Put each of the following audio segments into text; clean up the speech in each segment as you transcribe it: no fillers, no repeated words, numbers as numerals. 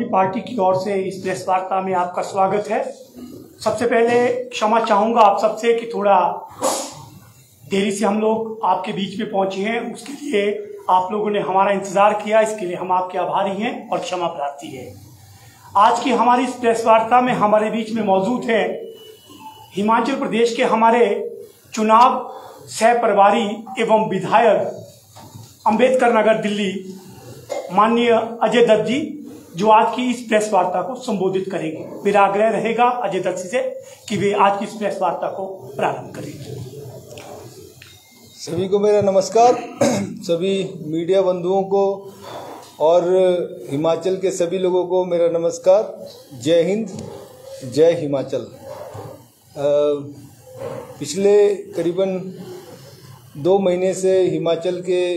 Party की ओर से इस प्रेस वार्ता में आपका स्वागत है। सबसे पहले क्षमा चाहूंगा आप सबसे कि थोड़ा देरी से हम लोग आपके बीच में पहुंचे हैं। उसके लिए आप लोगों ने हमारा इंतजार किया, इसके लिए हम आपके आभारी हैं और क्षमा प्रार्थी है। आज की हमारी इस प्रेस वार्ता में हमारे बीच में मौजूद है हिमाचल प्रदेश के हमारे चुनाव सह प्रभारी एवं विधायक अंबेडकर नगर दिल्ली माननीय अजय दत्त जी, जो आज की इस प्रेस वार्ता को संबोधित करेंगे। मेरा आग्रह रहेगा अजय दत्त से कि वे आज की इस प्रेस वार्ता को प्रारंभ करेंगे। सभी को मेरा नमस्कार। सभी मीडिया बंधुओं को और हिमाचल के सभी लोगों को मेरा नमस्कार। जय हिंद, जय हिमाचल। पिछले करीबन 2 महीने से हिमाचल के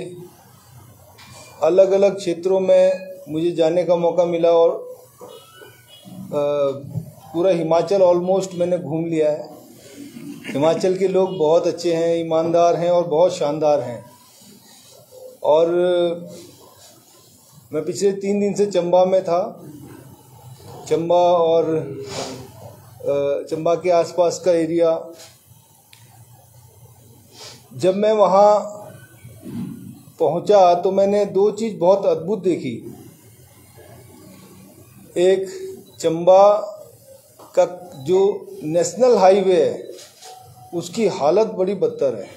अलग अलग क्षेत्रों में मुझे जाने का मौका मिला और पूरा हिमाचल ऑलमोस्ट मैंने घूम लिया है। हिमाचल के लोग बहुत अच्छे हैं, ईमानदार हैं और बहुत शानदार हैं। और मैं पिछले 3 दिन से चंबा में था। चंबा और चंबा के आसपास का एरिया, जब मैं वहाँ पहुँचा तो मैंने 2 चीज़ बहुत अद्भुत देखी। एक, चंबा का जो नेशनल हाईवे है उसकी हालत बड़ी बदतर है।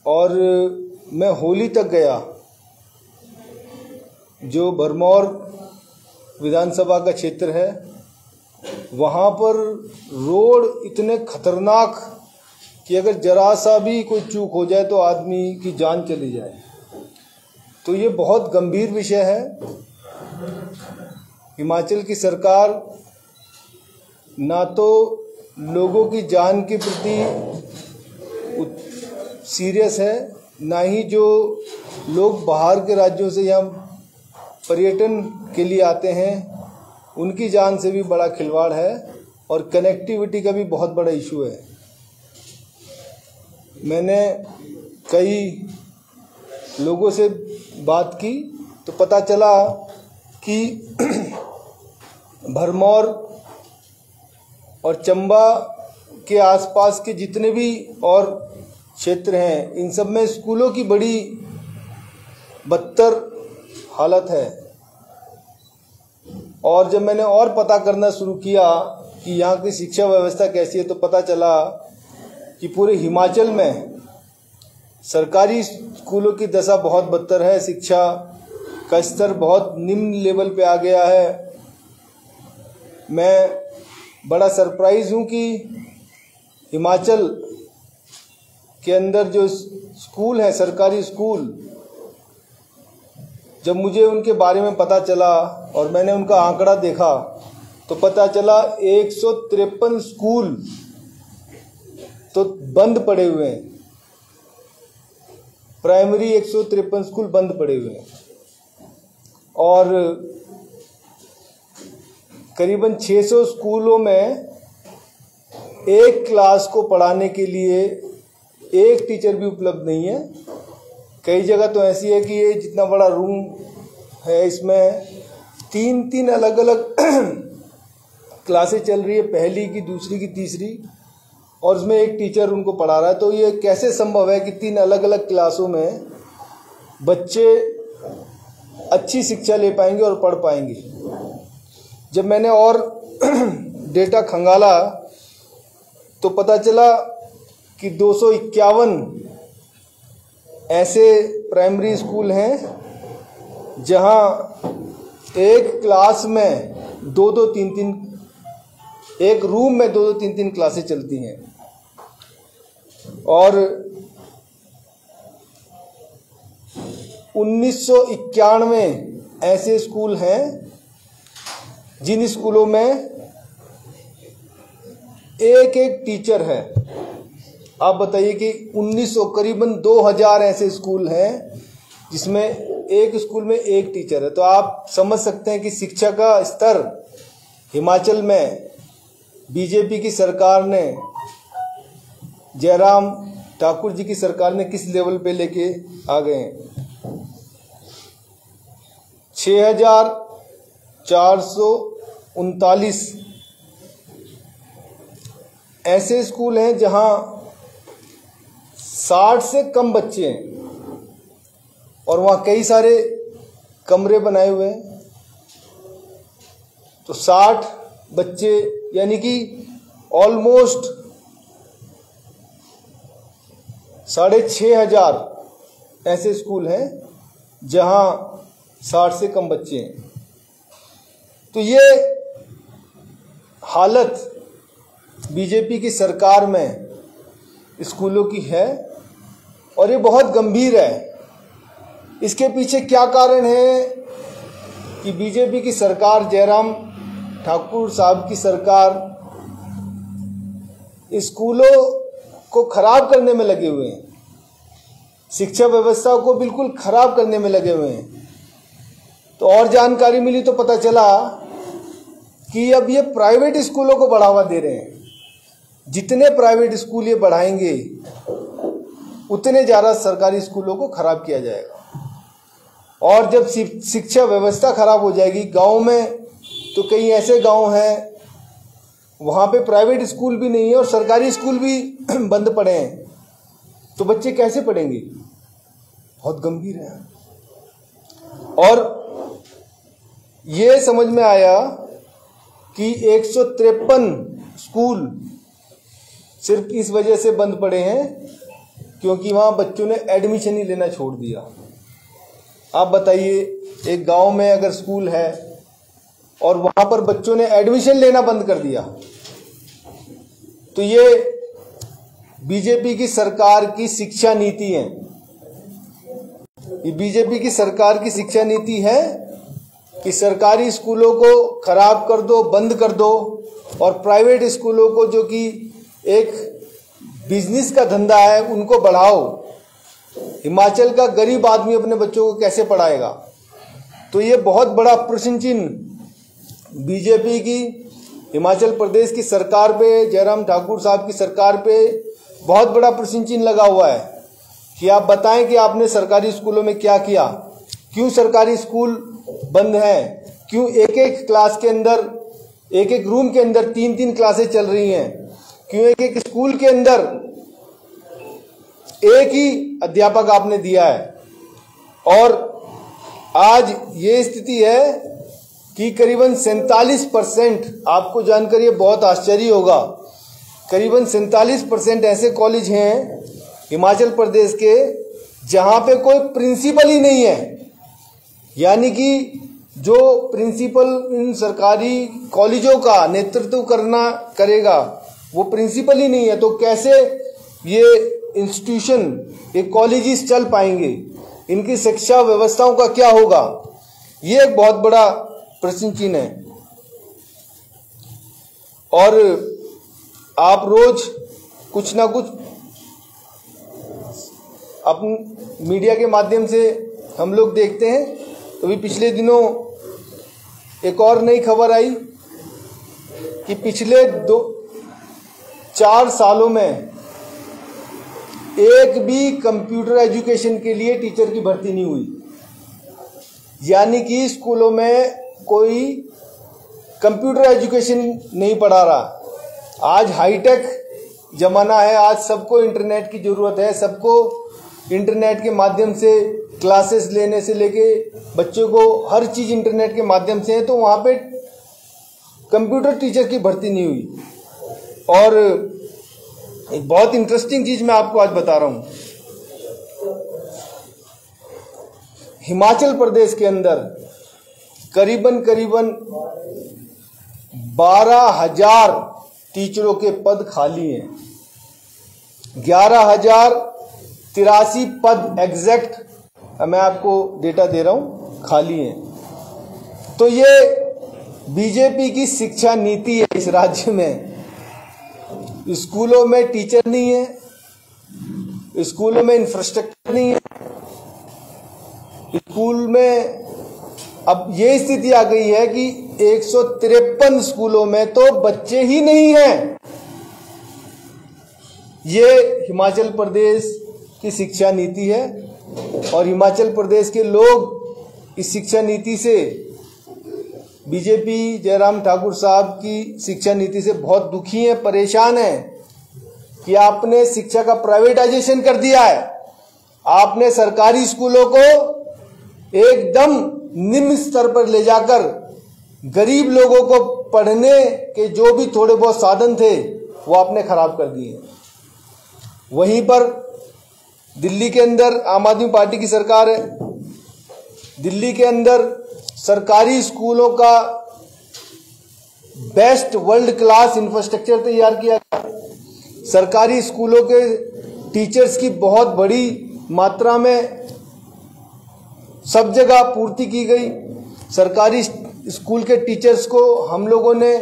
और मैं होली तक गया, जो भरमौर विधानसभा का क्षेत्र है, वहाँ पर रोड इतने खतरनाक कि अगर जरा सा भी कोई चूक हो जाए तो आदमी की जान चली जाए। तो ये बहुत गंभीर विषय है। हिमाचल की सरकार ना तो लोगों की जान के प्रति सीरियस है, ना ही जो लोग बाहर के राज्यों से यहाँ पर्यटन के लिए आते हैं उनकी जान से भी बड़ा खिलवाड़ है। और कनेक्टिविटी का भी बहुत बड़ा इशू है। मैंने कई लोगों से बात की तो पता चला कि भरमौर और चंबा के आसपास के जितने भी और क्षेत्र हैं, इन सब में स्कूलों की बड़ी बदतर हालत है। और जब मैंने और पता करना शुरू किया कि यहाँ की शिक्षा व्यवस्था कैसी है, तो पता चला कि पूरे हिमाचल में सरकारी स्कूलों की दशा बहुत बदतर है। शिक्षा का स्तर बहुत निम्न लेवल पे आ गया है। मैं बड़ा सरप्राइज हूँ कि हिमाचल के अंदर जो स्कूल है, सरकारी स्कूल, जब मुझे उनके बारे में पता चला और मैंने उनका आंकड़ा देखा तो पता चला 153 स्कूल तो बंद पड़े हुए हैं। प्राइमरी 153 स्कूल बंद पड़े हुए हैं और करीबन 600 स्कूलों में एक क्लास को पढ़ाने के लिए एक टीचर भी उपलब्ध नहीं है। कई जगह तो ऐसी है कि ये जितना बड़ा रूम है, इसमें 3 अलग अलग क्लासें चल रही है, पहली की, दूसरी की, तीसरी, और उसमें एक टीचर उनको पढ़ा रहा है। तो ये कैसे संभव है कि 3 अलग अलग क्लासों में बच्चे अच्छी शिक्षा ले पाएंगे और पढ़ पाएंगे। जब मैंने और डेटा खंगाला तो पता चला कि 251 ऐसे प्राइमरी स्कूल हैं जहां एक क्लास में 2-2, 3-3, एक रूम में 2-2, 3-3 क्लासें चलती हैं। और 1991 ऐसे स्कूल हैं जिन स्कूलों में एक टीचर है। आप बताइए कि 1900, करीबन 2000 ऐसे स्कूल हैं जिसमें एक स्कूल में एक टीचर है। तो आप समझ सकते हैं कि शिक्षा का स्तर हिमाचल में बीजेपी की सरकार ने, जयराम ठाकुर जी की सरकार ने किस लेवल पे लेके आ गए हैं। 439 ऐसे स्कूल हैं जहां 60 से कम बच्चे हैं और वहाँ कई सारे कमरे बनाए हुए हैं। तो 60 बच्चे यानी कि ऑलमोस्ट 6,500 ऐसे स्कूल हैं जहां 60 से कम बच्चे हैं। तो ये हालत बीजेपी की सरकार में स्कूलों की है और ये बहुत गंभीर है। इसके पीछे क्या कारण है कि बीजेपी की सरकार, जयराम ठाकुर साहब की सरकार स्कूलों को खराब करने में लगे हुए हैं, शिक्षा व्यवस्था को बिल्कुल खराब करने में लगे हुए हैं। तो और जानकारी मिली तो पता चला कि अब ये प्राइवेट स्कूलों को बढ़ावा दे रहे हैं। जितने प्राइवेट स्कूल ये बढ़ाएंगे उतने ज़्यादा सरकारी स्कूलों को खराब किया जाएगा। और जब शिक्षा व्यवस्था खराब हो जाएगी, गांव में तो कई ऐसे गांव हैं वहाँ पे प्राइवेट स्कूल भी नहीं है और सरकारी स्कूल भी बंद पड़े हैं, तो बच्चे कैसे पढ़ेंगे? बहुत गंभीर है। और ये समझ में आया कि 153 स्कूल सिर्फ इस वजह से बंद पड़े हैं क्योंकि वहाँ बच्चों ने एडमिशन ही लेना छोड़ दिया। आप बताइए, एक गांव में अगर स्कूल है और वहाँ पर बच्चों ने एडमिशन लेना बंद कर दिया, तो ये बीजेपी की सरकार की शिक्षा नीति है। ये बीजेपी की सरकार की शिक्षा नीति है कि सरकारी स्कूलों को खराब कर दो, बंद कर दो, और प्राइवेट स्कूलों को, जो कि एक बिजनेस का धंधा है, उनको बढ़ाओ। हिमाचल का गरीब आदमी अपने बच्चों को कैसे पढ़ाएगा? तो ये बहुत बड़ा प्रश्न चिन्ह बीजेपी की, हिमाचल प्रदेश की सरकार पे, जयराम ठाकुर साहब की सरकार पे बहुत बड़ा प्रश्न चिन्ह लगा हुआ है कि आप बताएं कि आपने सरकारी स्कूलों में क्या किया, क्यों सरकारी स्कूल बंद हैं, क्यों एक एक क्लास के अंदर, एक एक रूम के अंदर 3-3 क्लासें चल रही हैं, क्यों एक एक स्कूल के अंदर एक ही अध्यापक आपने दिया है। और आज ये स्थिति है कि करीबन 47%, आपको जानकर ये बहुत आश्चर्य होगा, करीबन 47% ऐसे कॉलेज हैं हिमाचल प्रदेश के जहां पे कोई प्रिंसिपल ही नहीं है। यानी कि जो प्रिंसिपल इन सरकारी कॉलेजों का नेतृत्व करेगा वो प्रिंसिपल ही नहीं है, तो कैसे ये इंस्टीट्यूशन, ये कॉलेजेस चल पाएंगे? इनकी शिक्षा व्यवस्थाओं का क्या होगा? ये एक बहुत बड़ा प्रश्न चिन्ह है। और आप रोज कुछ ना कुछ अपने मीडिया के माध्यम से हम लोग देखते हैं। तो भी पिछले दिनों एक और नई खबर आई कि पिछले 4 सालों में एक भी कंप्यूटर एजुकेशन के लिए टीचर की भर्ती नहीं हुई। यानी कि स्कूलों में कोई कंप्यूटर एजुकेशन नहीं पढ़ा रहा। आज हाईटेक जमाना है, आज सबको इंटरनेट की जरूरत है, सबको इंटरनेट के माध्यम से क्लासेस लेने से लेके बच्चों को हर चीज इंटरनेट के माध्यम से है, तो वहां पे कंप्यूटर टीचर की भर्ती नहीं हुई। और एक बहुत इंटरेस्टिंग चीज मैं आपको आज बता रहा हूं। हिमाचल प्रदेश के अंदर करीबन 12,000 टीचरों के पद खाली हैं। 11,083 पद एग्जैक्ट मैं आपको डेटा दे रहा हूं, खाली हैं। तो ये बीजेपी की शिक्षा नीति है इस राज्य में। स्कूलों में टीचर नहीं है, स्कूलों में इंफ्रास्ट्रक्चर नहीं है, स्कूल में अब ये स्थिति आ गई है कि 153 स्कूलों में तो बच्चे ही नहीं हैं। ये हिमाचल प्रदेश की शिक्षा नीति है और हिमाचल प्रदेश के लोग इस शिक्षा नीति से बीजेपी जयराम ठाकुर साहब की शिक्षा नीति से बहुत दुखी हैं, परेशान हैं कि आपने शिक्षा का प्राइवेटाइजेशन कर दिया है। आपने सरकारी स्कूलों को एकदम निम्न स्तर पर ले जाकर गरीब लोगों को पढ़ने के जो भी थोड़े बहुत साधन थे वो आपने खराब कर दिए। वहीं पर दिल्ली के अंदर आम आदमी पार्टी की सरकार है। दिल्ली के अंदर सरकारी स्कूलों का बेस्ट वर्ल्ड क्लास इंफ्रास्ट्रक्चर तैयार किया गया। सरकारी स्कूलों के टीचर्स की बहुत बड़ी मात्रा में सब जगह पूर्ति की गई। सरकारी स्कूल के टीचर्स को हम लोगों ने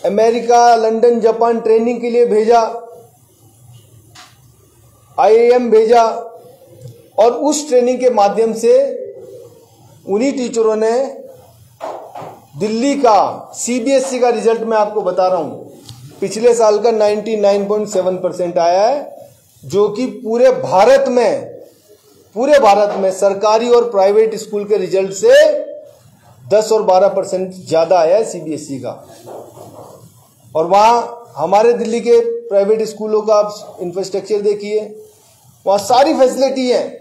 अमेरिका, लंदन, जापान ट्रेनिंग के लिए भेजा, IIM भेजा, और उस ट्रेनिंग के माध्यम से उन्हीं टीचरों ने दिल्ली का CBSE का रिजल्ट मैं आपको बता रहा हूं, पिछले साल का 99.7% आया है, जो कि पूरे भारत में सरकारी और प्राइवेट स्कूल के रिजल्ट से 10 और 12% ज्यादा आया है CBSE का। और वहां हमारे दिल्ली के प्राइवेट स्कूलों का इंफ्रास्ट्रक्चर देखिए, वहां सारी फैसिलिटी है।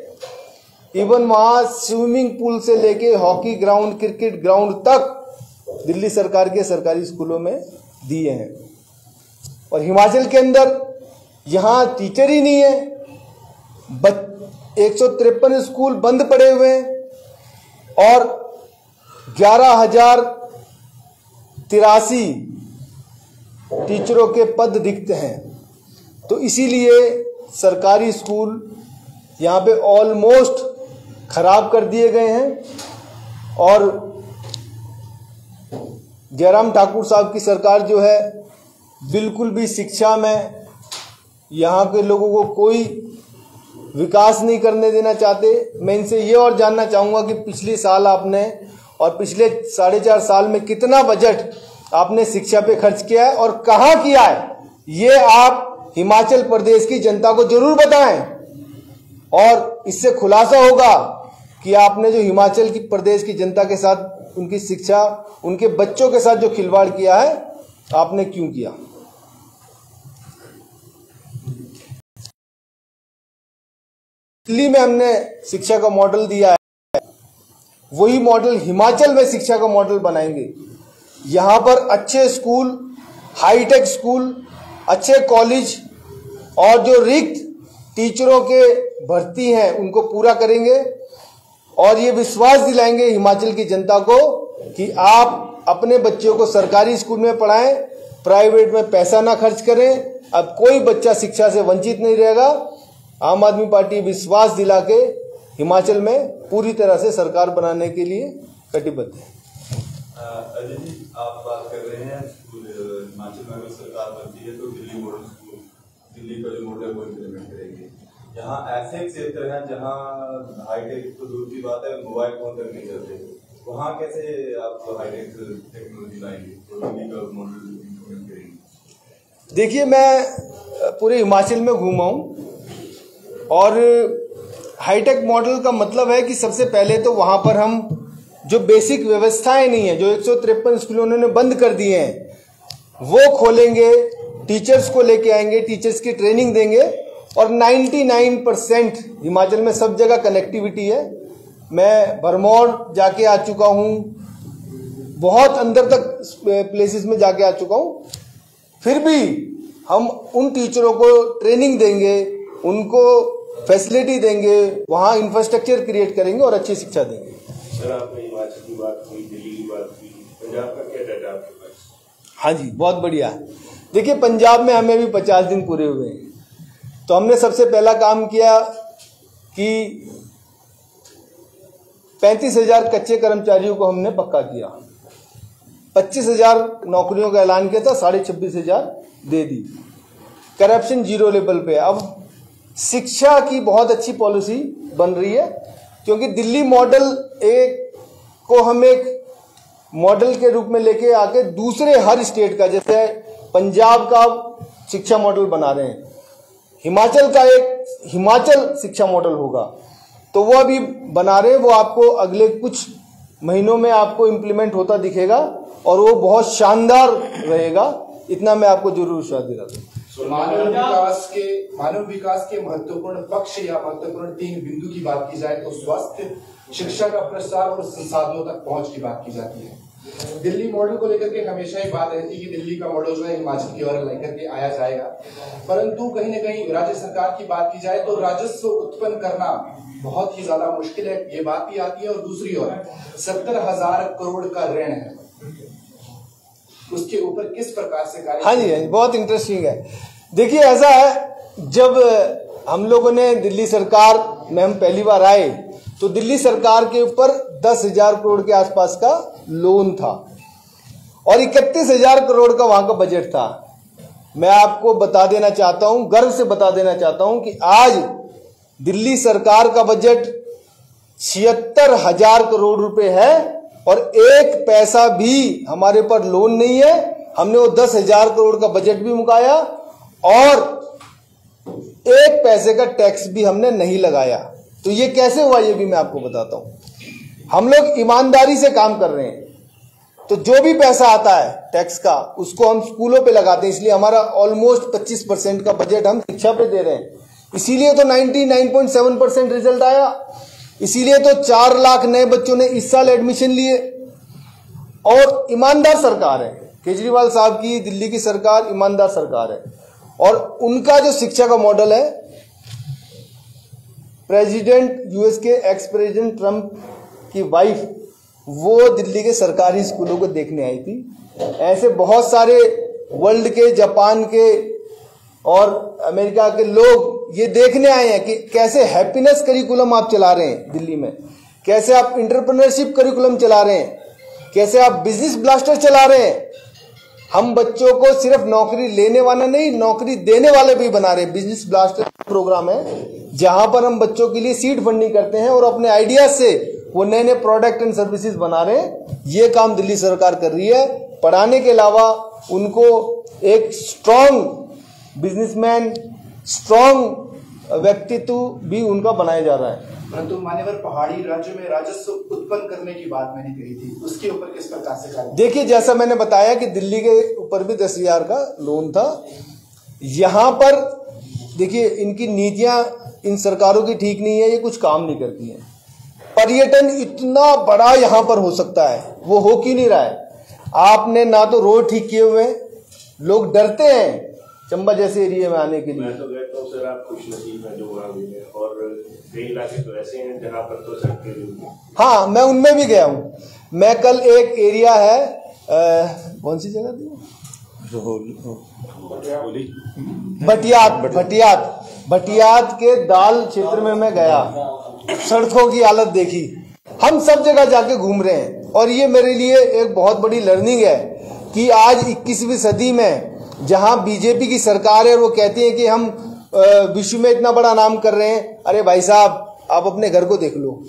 इवन वहां स्विमिंग पूल से लेके हॉकी ग्राउंड, क्रिकेट ग्राउंड तक दिल्ली सरकार के सरकारी स्कूलों में दिए हैं। और हिमाचल के अंदर यहां टीचर ही नहीं है, 153 स्कूल बंद पड़े हुए हैं और 11,083 टीचरों के पद रिक्त हैं। तो इसीलिए सरकारी स्कूल यहाँ पे ऑलमोस्ट खराब कर दिए गए हैं। और जयराम ठाकुर साहब की सरकार जो है बिल्कुल भी शिक्षा में यहाँ के लोगों को कोई विकास नहीं करने देना चाहते। मैं इनसे ये और जानना चाहूँगा कि पिछले साल आपने और पिछले 4.5 साल में कितना बजट आपने शिक्षा पे खर्च किया है और कहाँ किया है, ये आप हिमाचल प्रदेश की जनता को जरूर बताएं। और इससे खुलासा होगा कि आपने जो हिमाचल की प्रदेश की जनता के साथ, उनकी शिक्षा, उनके बच्चों के साथ जो खिलवाड़ किया है, आपने क्यों किया। दिल्ली में हमने शिक्षा का मॉडल दिया है, वही मॉडल हिमाचल में शिक्षा का मॉडल बनाएंगे। यहां पर अच्छे स्कूल, हाईटेक स्कूल, अच्छे कॉलेज और जो रिक्त टीचरों के भर्ती हैं उनको पूरा करेंगे और ये विश्वास दिलाएंगे हिमाचल की जनता को कि आप अपने बच्चों को सरकारी स्कूल में पढ़ाएं, प्राइवेट में पैसा ना खर्च करें। अब कोई बच्चा शिक्षा से वंचित नहीं रहेगा। आम आदमी पार्टी विश्वास दिला के हिमाचल में पूरी तरह से सरकार बनाने के लिए कटिबद्ध है। अजय जी, आप बात कर रहे हैं स्कूल हिमाचल में अगर सरकार बनती है तो दिल्ली मॉडल स्कूल, दिल्ली का जो मॉडल वो इम्प्लीमेंट करेगी। यहाँ ऐसे क्षेत्र हैं जहाँ हाईटेक तो दूर की बात है, मोबाइल फोन तक नहीं चलते, वहाँ कैसे आप हाईटेक टेक्नोलॉजी लाएंगे तो दिल्ली का मॉडल इम्प्लीमेंट करेंगे? देखिए, मैं पूरे हिमाचल में घूमा हूँ और हाईटेक मॉडल का मतलब है कि सबसे पहले तो वहाँ पर हम जो बेसिक व्यवस्थाएं नहीं है, जो 153 स्कूल उन्होंने बंद कर दिए हैं, वो खोलेंगे, टीचर्स को लेके आएंगे, टीचर्स की ट्रेनिंग देंगे और 99% हिमाचल में सब जगह कनेक्टिविटी है। मैं भरमौर जाके आ चुका हूँ, बहुत अंदर तक प्लेसेस में जाके आ चुका हूँ। फिर भी हम उन टीचरों को ट्रेनिंग देंगे, उनको फैसिलिटी देंगे, वहाँ इंफ्रास्ट्रक्चर क्रिएट करेंगे और अच्छी शिक्षा देंगे। सर, आपने हिमाचल की बात की, दिल्ली की बात की, पंजाब का क्या डाटा आपके पास? हाँ जी, बहुत बढ़िया। देखिए, पंजाब में हमें भी 50 दिन पूरे हुए हैं, तो हमने सबसे पहला काम किया कि 35,000 कच्चे कर्मचारियों को हमने पक्का किया। 25,000 नौकरियों का ऐलान किया था, 26,500 दे दी। करप्शन 0 लेवल पे। अब शिक्षा की बहुत अच्छी पॉलिसी बन रही है, क्योंकि दिल्ली मॉडल को हम एक मॉडल के रूप में लेके आके दूसरे हर स्टेट का, जैसे पंजाब का शिक्षा मॉडल बना रहे हैं, हिमाचल का एक हिमाचल शिक्षा मॉडल होगा, तो वो अभी बना रहे हैं। वो आपको अगले कुछ महीनों में आपको इम्प्लीमेंट होता दिखेगा और वो बहुत शानदार रहेगा, इतना मैं आपको जरूर विश्वास दिलाता हूँ। मानव विकास के महत्वपूर्ण पक्ष या महत्वपूर्ण 3 बिंदु की बात की जाए तो स्वास्थ्य, शिक्षा का प्रसार और संसाधनों तक पहुंच की बात की जाती है। दिल्ली मॉडल को लेकर के हमेशा ही बात रहती है कि दिल्ली का मॉडल जो है हिमाचल की ओर लेकर के आया जाएगा, परंतु कहीं न कहीं राज्य सरकार की बात की जाए तो राजस्व उत्पन्न करना बहुत ही ज्यादा मुश्किल है, ये बात भी आती है। और दूसरी ओर 70,000 करोड़ का ऋण है, उसके ऊपर किस प्रकार से कार्य? हाँ जी, बहुत इंटरेस्टिंग है। देखिए ऐसा है, जब हम लोगों ने दिल्ली सरकार में हम पहली बार आए तो दिल्ली सरकार के ऊपर 10,000 करोड़ के आसपास का लोन था और 31,000 करोड़ का वहां का बजट था। मैं आपको बता देना चाहता हूं, गर्व से बता देना चाहता हूं कि आज दिल्ली सरकार का बजट 76,000 करोड़ रुपए है और एक पैसा भी हमारे पर लोन नहीं है। हमने वो 10,000 करोड़ का बजट भी मुकाया और एक पैसे का टैक्स भी हमने नहीं लगाया। तो ये कैसे हुआ ये भी मैं आपको बताता हूं। हम लोग ईमानदारी से काम कर रहे हैं, तो जो भी पैसा आता है टैक्स का उसको हम स्कूलों पे लगाते हैं, इसलिए हमारा ऑलमोस्ट 25% का बजट हम शिक्षा पे दे रहे हैं। इसीलिए तो 99.7% रिजल्ट आया, इसीलिए तो 4 लाख नए बच्चों ने इस साल एडमिशन लिए। और ईमानदार सरकार है, केजरीवाल साहब की दिल्ली की सरकार ईमानदार सरकार है। और उनका जो शिक्षा का मॉडल है, प्रेसिडेंट यूएस के एक्स प्रेसिडेंट ट्रंप की वाइफ वो दिल्ली के सरकारी स्कूलों को देखने आई थी। ऐसे बहुत सारे वर्ल्ड के, जापान के और अमेरिका के लोग ये देखने आए हैं कि कैसे हैप्पीनेस करिकुलम आप चला रहे हैं दिल्ली में, कैसे आप एंटरप्रेन्योरशिप करिकुलम चला रहे हैं, कैसे आप बिजनेस ब्लास्टर चला रहे हैं। हम बच्चों को सिर्फ नौकरी लेने वाला नहीं, नौकरी देने वाले भी बना रहे हैं। बिजनेस ब्लास्टर प्रोग्राम है जहां पर हम बच्चों के लिए सीड फंडिंग करते हैं और अपने आइडियाज से वो नए नए प्रोडक्ट एंड सर्विसेज बना रहे हैं। ये काम दिल्ली सरकार कर रही है। पढ़ाने के अलावा उनको एक स्ट्रॉन्ग बिजनेसमैन, स्ट्रॉन्ग व्यक्तित्व भी उनका बनाया जा रहा है। परंतु मान्यवर पहाड़ी राज्य में राजस्व उत्पन्न करने की बात मैंने कही थी, उसके ऊपर किस प्रकार से कार्य? देखिए, जैसा मैंने बताया कि दिल्ली के ऊपर भी 10,000 का लोन था। यहां पर देखिए, इनकी नीतियां इन सरकारों की ठीक नहीं है, ये कुछ काम नहीं करती हैं। पर्यटन इतना बड़ा यहां पर हो सकता है, वो हो क्यों नहीं रहा है? आपने ना तो रोड ठीक किए हुए, लोग डरते हैं चंबा जैसे एरिया में आने के लिए। मैं तो कहता हूँ सर, आप खुश नसीब हैं जो वहाँ भी हैं, और कई इलाके तो ऐसे हैं जहाँ पर तो सड़कें भी नहीं। हाँ, मैं उनमें भी गया हूँ। मैं कल एक एरिया है, कौन सी जगह थी? भटियात के दाल क्षेत्र में मैं गया, सड़कों की हालत देखी। हम सब जगह जाके घूम रहे हैं और ये मेरे लिए एक बहुत बड़ी लर्निंग है कि आज 21वीं सदी में जहां बीजेपी की सरकार है और वो कहती है कि हम विश्व में इतना बड़ा नाम कर रहे हैं। अरे भाई साहब, आप अपने घर को देख लो,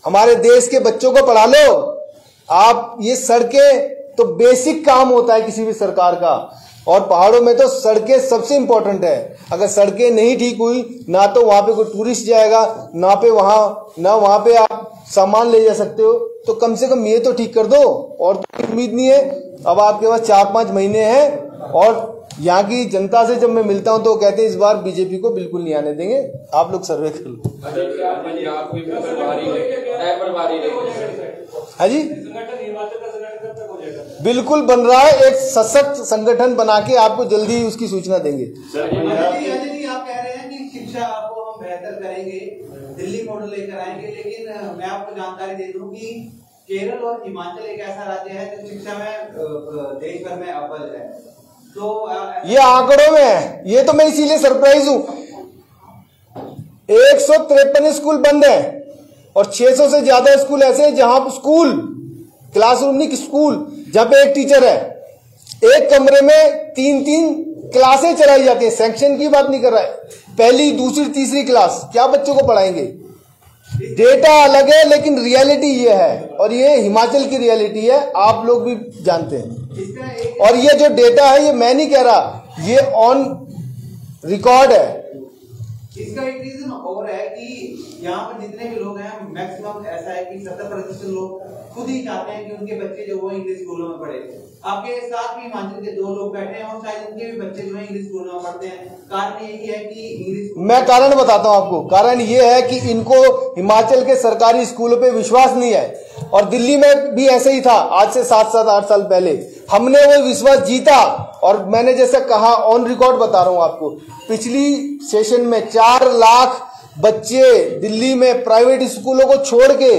हमारे देश के बच्चों को पढ़ा लो आप। ये सड़कें तो बेसिक काम होता है किसी भी सरकार का, और पहाड़ों में तो सड़कें सबसे इंपॉर्टेंट है। अगर सड़कें नहीं ठीक हुई, ना तो वहां पे कोई टूरिस्ट जाएगा, ना वहां पे आप सामान ले जा सकते हो। तो कम से कम ये तो ठीक कर दो। और तो उम्मीद नहीं है, अब आपके पास 4-5 महीने हैं। और यहाँ की जनता से जब मैं मिलता हूँ तो कहते हैं इस बार बीजेपी को बिल्कुल नहीं आने देंगे, आप लोग सर्वे कर लो। हाँ जी, बिल्कुल बन रहा है। एक सशक्त संगठन बना के आपको जल्दी उसकी सूचना देंगे। आप कह रहे हैं कि शिक्षा आपको हम बेहतर करेंगे, दिल्ली मॉडल लेकर आएंगे, लेकिन मैं आपको जानकारी दे दूं कि केरल और हिमाचल एक ऐसा राज्य है जो शिक्षा में देश भर में अव्वल है। तो ये आंकड़ों में है, ये तो मैं इसीलिए सरप्राइज हूं। 153 स्कूल बंद है और 600 से ज्यादा स्कूल ऐसे हैं जहां स्कूल क्लासरूम नहीं, स्कूल जहां पे एक टीचर है, एक कमरे में 3-3 क्लासें चलाई जाती है। सेक्शन की बात नहीं कर रहा है, पहली, दूसरी, तीसरी क्लास, क्या बच्चों को पढ़ाएंगे? डेटा अलग है लेकिन रियलिटी ये है, और ये हिमाचल की रियलिटी है, आप लोग भी जानते हैं। और ये जो डेटा है, ये मैं नहीं कह रहा, ये ऑन रिकॉर्ड है। इसका एक रीजन और है कि यहाँ पर जितने भी लोग हैं मैक्सिमम ऐसा है कि 70% लोग खुद ही चाहते हैं कि उनके बच्चे जो वो इंग्लिश स्कूलों में पढ़े। आपके साथ भी हिमाचल के 2 लोग बैठे हैं और शायद उनके भी बच्चे जो है इंग्लिश स्कूलों में पढ़ते हैं। कारण यही है कि इंग्लिश, मैं कारण बताता हूं आपको। कारण ये है कि इनको हिमाचल के सरकारी स्कूलों पे विश्वास नहीं है, और दिल्ली में भी ऐसे ही था। आज से 7-8 साल पहले हमने वो विश्वास जीता, और मैंने जैसा कहा ऑन रिकॉर्ड बता रहा हूं आपको, पिछली सेशन में 4 लाख बच्चे दिल्ली में प्राइवेट स्कूलों को छोड़ के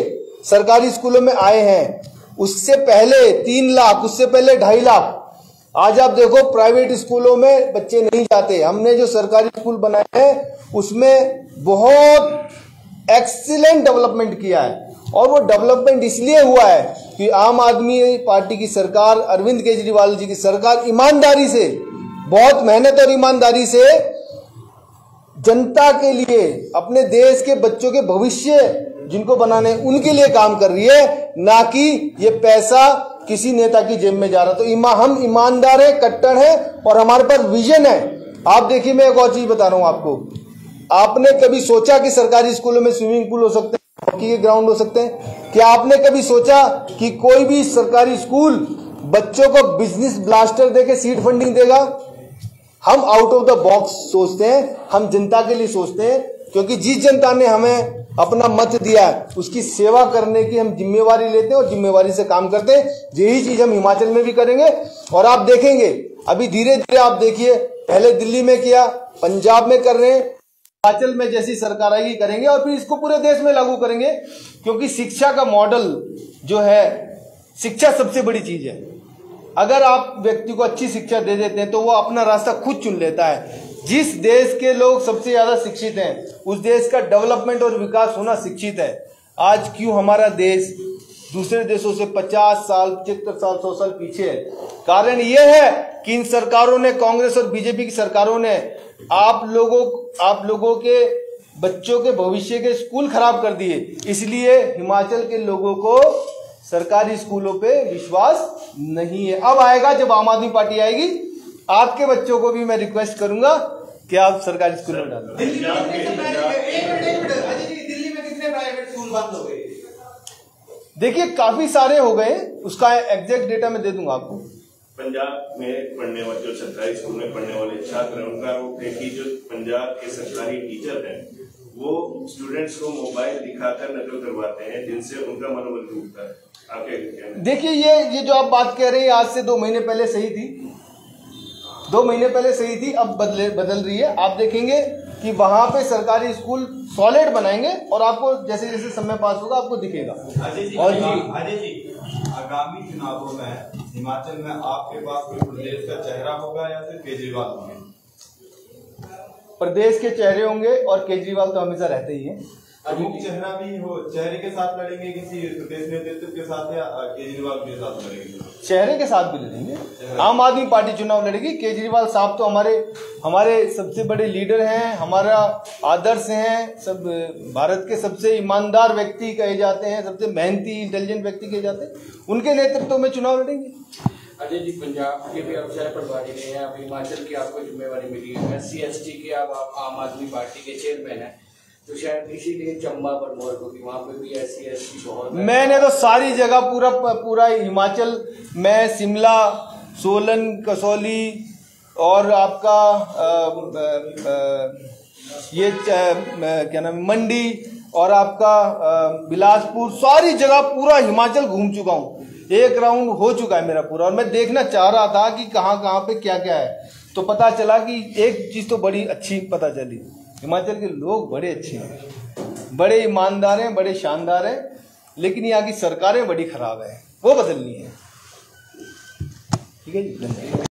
सरकारी स्कूलों में आए हैं। उससे पहले 3 लाख, उससे पहले 2.5 लाख। आज आप देखो प्राइवेट स्कूलों में बच्चे नहीं जाते। हमने जो सरकारी स्कूल बनाए हैं उसमें बहुत एक्सीलेंट डेवलपमेंट किया है, और वो डेवलपमेंट इसलिए हुआ है कि आम आदमी पार्टी की सरकार, अरविंद केजरीवाल जी की सरकार ईमानदारी से, बहुत मेहनत और ईमानदारी से जनता के लिए, अपने देश के बच्चों के भविष्य जिनको बनाने उनके लिए काम कर रही है, ना कि ये पैसा किसी नेता की जेब में जा रहा। तो हम ईमानदार है, कट्टर है, और हमारे पास विजन है। आप देखिए, मैं एक और चीज बता रहा हूं आपको। आपने कभी सोचा कि सरकारी स्कूलों में स्विमिंग पूल हो सकते हैं, हॉकी के ग्राउंड हो सकते हैं? क्या आपने कभी सोचा कि कोई भी सरकारी स्कूल बच्चों को बिजनेस ब्लास्टर देके सीड फंडिंग देगा? हम आउट ऑफ द बॉक्स सोचते हैं, हम जनता के लिए सोचते हैं, क्योंकि जिस जनता ने हमें अपना मत दिया है उसकी सेवा करने की हम जिम्मेवारी लेते हैं और जिम्मेवारी से काम करते हैं। यही चीज हम हिमाचल में भी करेंगे, और आप देखेंगे अभी धीरे धीरे, आप देखिए पहले दिल्ली में किया, पंजाब में कर रहे हैं, हिमाचल में जैसी सरकार आएगी करेंगे, और फिर इसको पूरे देश में लागू करेंगे। क्योंकि शिक्षा का मॉडल जो है, शिक्षा सबसे बड़ी चीज है। अगर आप व्यक्ति को अच्छी शिक्षा दे देते हैं तो वो अपना रास्ता खुद चुन लेता है। जिस देश के लोग सबसे ज्यादा शिक्षित हैं उस देश का डेवलपमेंट और विकास होना शिक्षित है। आज क्यों हमारा देश दूसरे देशों से 50 साल, 75 साल, 100 साल पीछे है? कारण यह है कि इन सरकारों ने, कांग्रेस और बीजेपी की सरकारों ने आप लोगों के बच्चों के भविष्य के स्कूल खराब कर दिए। इसलिए हिमाचल के लोगों को सरकारी स्कूलों पे विश्वास नहीं है। अब आएगा जब आम आदमी पार्टी आएगी। आपके बच्चों को भी मैं रिक्वेस्ट करूंगा कि आप सरकारी स्कूल में डालें। दिल्ली में कितने प्राइवेट स्कूल बंद हो गए? देखिए काफी सारे हो गए, उसका एग्जैक्ट डेटा मैं दे दूंगा आपको। पंजाब में पढ़ने वाले, जो सरकारी स्कूल में पढ़ने वाले छात्र हैं, उनका आरोप है कि जो पंजाब के सरकारी टीचर हैं वो स्टूडेंट्स को मोबाइल दिखाकर नकल करवाते हैं, जिनसे उनका मनोबल टूटता है। आप क्या कहते हैं? देखिए ये जो आप बात कह रहे हैं आज से 2 महीने पहले सही थी, 2 महीने पहले सही थी, अब बदल रही है। आप देखेंगे कि वहां पे सरकारी स्कूल सॉलिड बनाएंगे, और आपको जैसे जैसे समय पास होगा आपको दिखेगा। अजय जी, आगामी चुनावों में हिमाचल में आपके पास कोई प्रदेश का चेहरा होगा या सिर्फ केजरीवाल होंगे? प्रदेश के चेहरे होंगे, और केजरीवाल तो हमेशा रहते ही हैं। प्रमुख चेहरा भी हो, चेहरे के साथ लड़ेंगे किसी प्रदेश नेतृत्व के साथ, या केजरीवाल के साथ लड़ेंगे? चेहरे के साथ भी लड़ेंगे। आम आदमी पार्टी चुनाव लड़ेगी। केजरीवाल साहब तो हमारे सबसे बड़े लीडर हैं, हमारा आदर्श हैं, सब भारत के सबसे ईमानदार व्यक्ति कहे जाते हैं, सबसे मेहनती इंटेलिजेंट व्यक्ति कहे जाते हैं। उनके नेतृत्व में चुनाव लड़ेंगे। अजय जी, पंजाब के भी आप शहर प्रभारी रहे हैं, अब हिमाचल की आपको जिम्मेवारी मिली है, SC/ST के आप आम आदमी पार्टी के चेयरमैन हैं, तो शायद इसीलिए चंबा पर मोर होगी, वहाँ पे भी SC/ST बहुत। मैंने तो सारी जगह पूरा हिमाचल में, शिमला, सोलन, कसौली और आपका ये क्या नाम, मंडी और आपका बिलासपुर, सारी जगह पूरा हिमाचल घूम चुका हूँ। एक राउंड हो चुका है मेरा पूरा, और मैं देखना चाह रहा था कि कहाँ पे क्या क्या है। तो पता चला कि एक चीज तो बड़ी अच्छी पता चली, हिमाचल के लोग बड़े अच्छे हैं, बड़े ईमानदार हैं, बड़े शानदार हैं, लेकिन यहाँ की सरकारें बड़ी खराब है, वो बदलनी है। ठीक है जी, धन्यवाद।